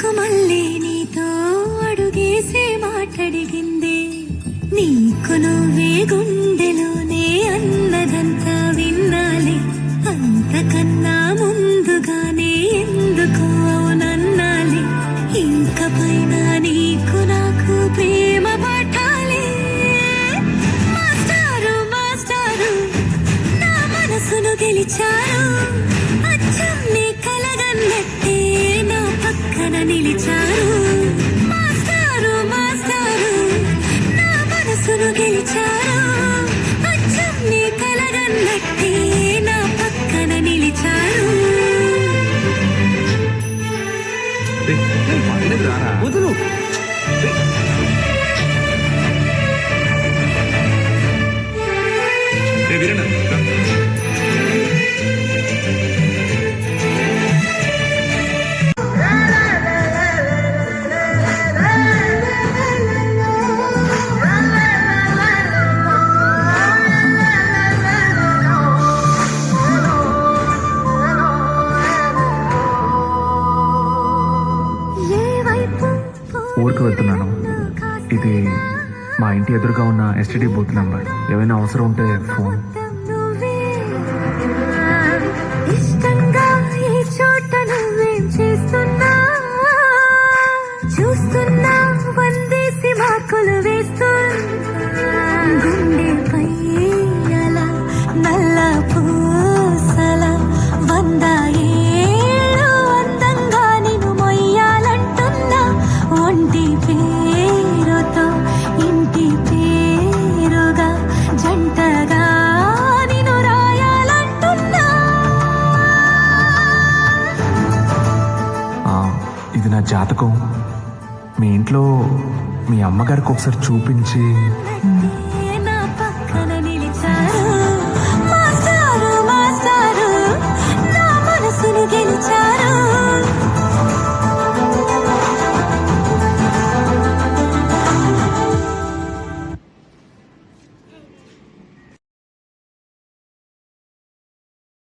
ఎందుకు మళ్ళీ నీతో అడుగేసే మాటడిగిందే నీకు నువ్వే గుండెలోనే అన్నదంతా విన్నాలి అంతకన్నా ముందుగానే ఎందుకు అవునన్నాలి ఇంక పైన నీకు నాకు ప్రేమ పాఠాలి మాస్టారు మాస్టారు నా మనసును గెలిచారు అచ్చం నీ కలగన్నట్టే నా పక్కన నిలిచారు మాస్టారు మాస్టారు నా మనసును గెలిచారు అచ్చం నీ కలగన్నట్టే నా పక్కన నిలిచారు వదులు ఊరికి వెళ్తున్నాను. ఇది మా ఇంటి ఎదురుగా ఉన్న ఎస్టీడీ బూత్ నెంబర్. ఏమైనా అవసరం ఉంటే ఫోన్. ఇష్టంగా ఈ చోట నువ్వేం చేస్తున్నా చూస్తున్నా వందేసి మార్కులు వేస్తున్నా గుండెపై అలా నల్ల పూసల 100 ఏళ్ళు అందంగా నిన్ను మొయ్యాలంటున్నా ఒంటి పేరుతో ఇంటి పేరుగా జంటగా నిన్ను రాయాలంటున్నా ఇది నా జాతకం. మీ ఇంట్లో మీ అమ్మగారికి ఒకసారి చూపించి